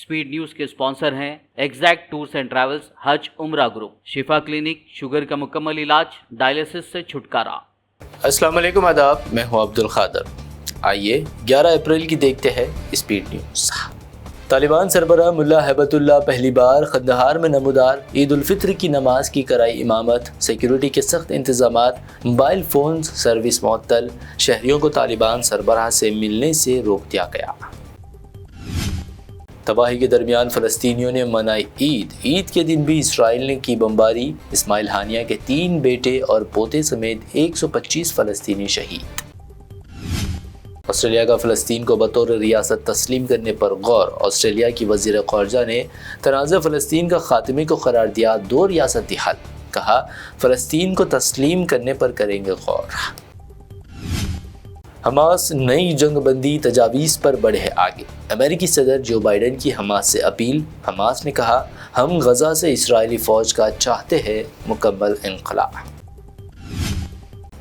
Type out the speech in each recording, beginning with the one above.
Speed news के sponsor हैं exact tours and travels, हज उम्रा ग्रुप, शिफा क्लिनिक, शुगर का मुकम्मल इलाज, डायलिसिस से छुटकारा। अस्सलाम वालेकुम, आदाब। मैं हूं अब्दुल खादर। आइए 11 अप्रैल की देखते हैं स्पीड न्यूज़। तालिबान सरबराह मुल्ला हैबतुल्लाह पहली बार खंदहार में नमूदार ईद उल फित्र की नमाज की कराई इमामत। सिक्योरिटी के सख्त इंतजामात, मोबाइल फ़ोन सर्विस मुअत्तल, शहरियों को तालिबान सरबराह से मिलने से रोक दिया गया। तबाही के दरमियान फ़लस्तीनियों ने मनाई ईद के दिन भी इसराइल ने की बमबारी। इस्माइल हानिया के 3 बेटे और पोते समेत 125 फ़लस्तीनी शहीद। ऑस्ट्रेलिया का फ़लस्तीन को बतौर रियासत तस्लीम करने पर गौर। ऑस्ट्रेलिया की वज़ीर ख़ारजा ने तनाज़ा फ़लस्तीन का ख़ात्मे को करार दिया 2 रियासती हल। कहा, फ़लस्तीन को तस्लीम करने पर करेंगे गौर। हमास नई जंगबंदी तजावीज़ पर बढ़े आगे। अमेरिकी सदर जो बाइडन की हमास से अपील। हमास ने कहा, हम गज़ा से इसराइली फ़ौज का चाहते हैं मुकम्मल इनक़ला।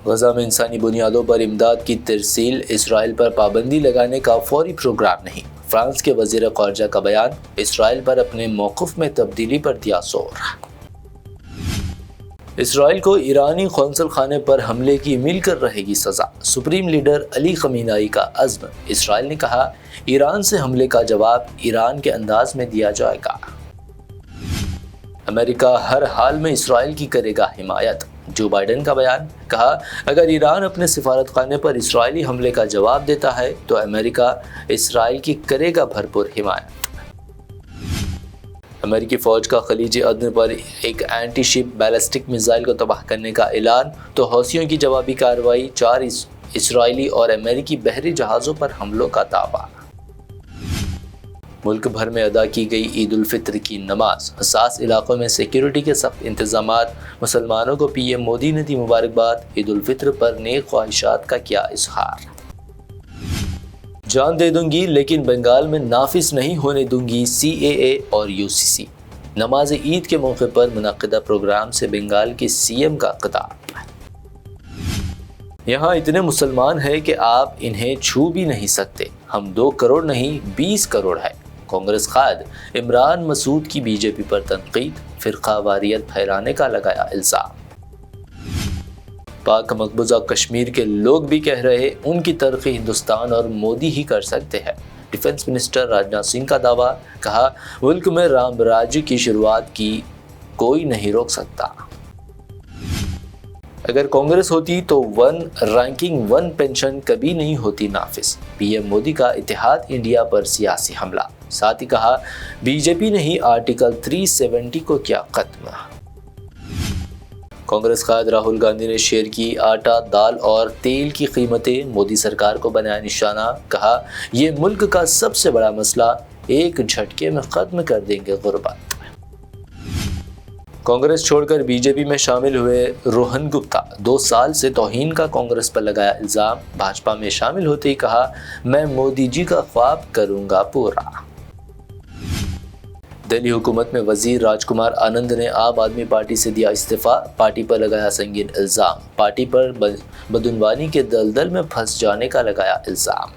गज़ा में इंसानी बुनियादों पर इमदाद की तरसील। इसराइल पर पाबंदी लगाने का फौरी प्रोग्राम नहीं। फ्रांस के वज़ीर ख़ारजा का बयान। इसराइल पर अपने मौक़िफ़ में तब्दीली पर दिया जोर। इसराइल को ईरानी कौंसल खाने पर हमले की मिलकर रहेगी सज़ा। सुप्रीम लीडर अली खमीनाई का अज़्म। इसराइल ने कहा, ईरान से हमले का जवाब ईरान के अंदाज में दिया जाएगा। अमेरिका हर हाल में इसराइल की करेगा हिमायत। जो बाइडन का बयान। कहा, अगर ईरान अपने सिफारत खाने पर इसराइली हमले का जवाब देता है तो अमेरिका इसराइल की करेगा भरपूर हिमायत। अमेरिकी फ़ौज का खलीज अदन पर एक एंटी शिप बैलिस्टिक मिसाइल को तबाह करने का ऐलान। तो हौसियों की जवाबी कार्रवाई। 4 इसराइली और अमेरिकी बहरी जहाज़ों पर हमलों का दावा। मुल्क भर में अदा की गई ईद उल फित्र की नमाज। हसास इलाकों में सिक्योरिटी के सख्त इंतजामात। मुसलमानों को पीएम मोदी ने दी मुबारकबाद। ईद उल फित्र पर नेक ख्वाहिशात का किया इजहार। जान दे दूंगी लेकिन बंगाल में नाफिज नहीं होने दूंगी CAA और UCC। नमाज ईद के मौके पर मुनक़िदा प्रोग्राम से बंगाल के CM का खिताब। यहाँ इतने मुसलमान हैं कि आप इन्हें छू भी नहीं सकते। हम 2 करोड़ नहीं 20 करोड़ है। कांग्रेस क़ायद इमरान मसूद की बीजेपी पर तनकीद। फ़िरका वारियत फैलाने का लगाया इल्ज़ाम। पाक मकबूजा कश्मीर के लोग भी कह रहे उनकी तरक्की हिंदुस्तान और मोदी ही कर सकते हैं। डिफेंस मिनिस्टर राजनाथ सिंह का दावा। कहा, मुल्क में राम राज्य की शुरुआत की कोई नहीं रोक सकता। अगर कांग्रेस होती तो 1 रैंकिंग 1 पेंशन कभी नहीं होती नाफिज। पीएम मोदी का इत्तेहाद इंडिया पर सियासी हमला। साथ ही कहा, बीजेपी ने ही आर्टिकल 370 को किया खत्म। कांग्रेस क़ायद राहुल गांधी ने शेयर की आटा, दाल और तेल की कीमतें। मोदी सरकार को बनाया निशाना। कहा, ये मुल्क का सबसे बड़ा मसला, एक झटके में खत्म कर देंगे गुर्बत। कांग्रेस छोड़कर बीजेपी में शामिल हुए रोहन गुप्ता। 2 साल से तौहीन का कांग्रेस पर लगाया इल्ज़ाम। भाजपा में शामिल होते ही कहा, मैं मोदी जी का ख्वाब करूंगा पूरा। दिल्ली हुकूमत में वजीर राजकुमार आनंद ने आम आदमी पार्टी से दिया इस्तीफ़ा। पार्टी पर लगाया संगीन इल्ज़ाम। पार्टी पर बदउनवानी के दलदल में फंस जाने का लगाया इल्ज़ाम।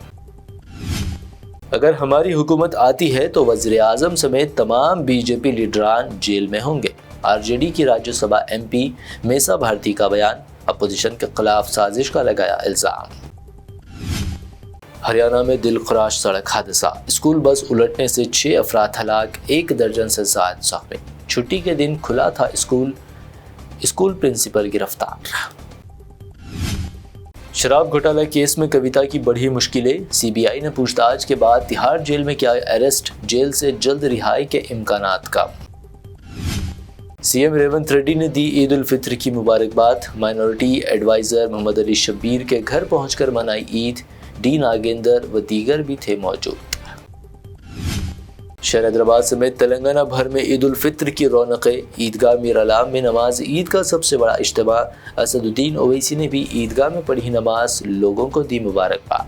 अगर हमारी हुकूमत आती है तो वज़ीर आज़म समेत तमाम बीजेपी लीडरान जेल में होंगे। RJD की राज्यसभा MP मेसा भारती का बयान। अपोजिशन के खिलाफ साजिश का लगाया इल्ज़ाम। हरियाणा में दिलखराश सड़क हादसा। स्कूल बस उलटने से 6 अफराद हलाक, 1 दर्जन से ज़ायद ज़ख्मी। छुट्टी के दिन खुला था स्कूल प्रिंसिपल गिरफ्तार। शराब घोटाला केस में कविता की बढ़ी मुश्किलें। CBI ने पूछताछ के बाद तिहाड़ जेल में किया अरेस्ट। जेल से जल्द रिहाई के इम्कानात कम। CM रेवंत रेड्डी ने दी ईद उल फित्र की मुबारकबाद। माइनॉरिटी एडवाइज़र मोहम्मद अली शब्बीर के घर पहुंचकर मनाई ईद। डी नागेंद्र व दीगर भी थे मौजूद। शहर हैदराबाद समेत तेलंगाना भर में ईद उल फित्र की रौनकें। ईदगाह मीर अलाम में नमाज ईद का सबसे बड़ा इज्तिमा। असदुद्दीन ओवैसी ने भी ईदगाह में पढ़ी नमाज, लोगों को दी मुबारकबाद।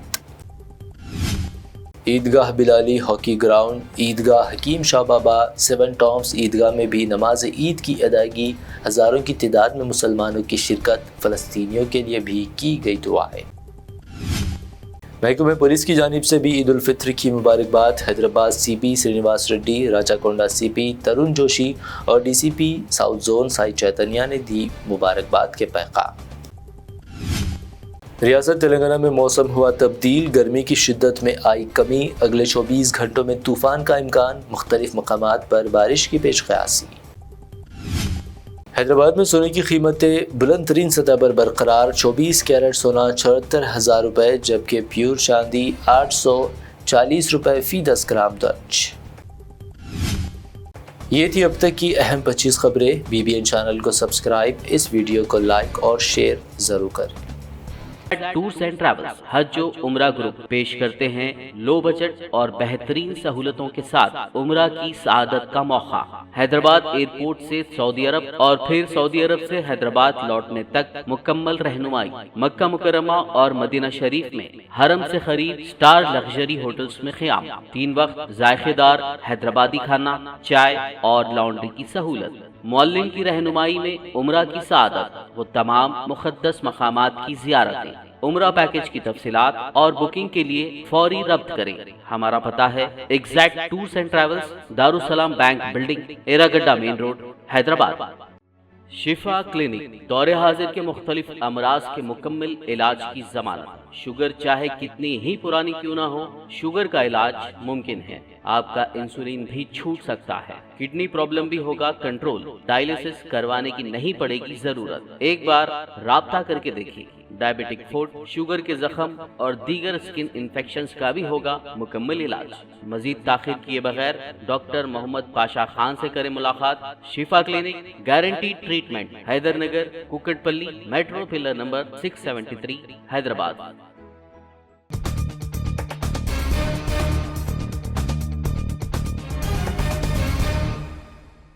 ईदगाह बिलाली हॉकी ग्राउंड, ईदगाह हकीम शाह बाबा, 7 टॉम्स ईदगाह में भी नमाज ईद की अदायगी। हज़ारों की तादाद में मुसलमानों की शिरकत। फ़लस्तीनियों के लिए भी की गई दुआएं। محکمہ پولیس کی جانب سے بھی عید الفطر کی مبارکباد۔ حیدرآباد سی پی سرینواس ریڈی، راچاکونڈا سی پی ترون جوشی اور ڈی سی پی ساؤتھ زون سائی چیتنیا نے دی مبارکباد کے پیغام۔ ریاست تلنگانہ میں موسم ہوا تبدیل، گرمی کی شدت میں آئی کمی، اگلے 24 گھنٹوں میں طوفان کا امکان، مختلف مقامات پر بارش کی پیش قیاسی۔ حیدرآباد میں سونے کی قیمتیں بلند ترین سطح پر برقرار، 24 کیرٹ سونا 74,000 روپے جبکہ پیور چاندی 840 روپے فی 10 گرام درج۔ یہ تھی اب تک کی اہم 25 خبریں۔ BBN چینل کو سبسکرائب، اس ویڈیو کو لائک اور شیئر ضرور کریں۔ ٹورز اینڈ ٹریولز حج و عمرہ گروپ پیش کرتے ہیں لو بجٹ اور بہترین سہولتوں کے ساتھ عمرہ کی سعادت کا موقع۔ حیدرآباد ایئرپورٹ سے سعودی عرب اور پھر سعودی عرب سے حیدرآباد لوٹنے تک مکمل رہنمائی، مکہ مکرمہ اور مدینہ شریف میں حرم سے قریب سٹار لگژری ہوٹلز میں قیام، 3 وقت ذائقے دار حیدرآبادی کھانا، چائے اور لانڈری کی سہولت، معلم کی رہنمائی میں عمرہ کی سعادت، وہ تمام مقدس مقامات کی زیارتیں۔ عمرہ پیکج کی تفصیلات اور بکنگ کے لیے فوری رابطہ کریں۔ ہمارا پتہ ہے exact tours and travels, Darussalam bank building, Erragadda main road, Hyderabad. Shifa clinic دور حاضر کے مختلف امراض کے مکمل علاج کی ضمانت۔ شوگر چاہے کتنی ہی پرانی کیوں نہ ہو، شوگر کا علاج ممکن ہے۔ آپ کا انسولین بھی چھوٹ سکتا ہے، کڈنی پرابلم بھی ہوگا کنٹرول، ڈائلیسس کروانے کی نہیں پڑے گی ضرورت۔ ایک بار رابطہ کر کے دیکھیے۔ ڈائبیٹک فوڈ، شوگر کے زخم اور دیگر سکن انفیکشنز کا بھی ہوگا مکمل علاج۔ مزید تاخیر کیے بغیر ڈاکٹر محمد پاشا خان سے کریں ملاقات۔ Shifa clinic, guarantee treatment, Hyder Nagar, Kukatpally, metro pillar number 673، Hyderabad.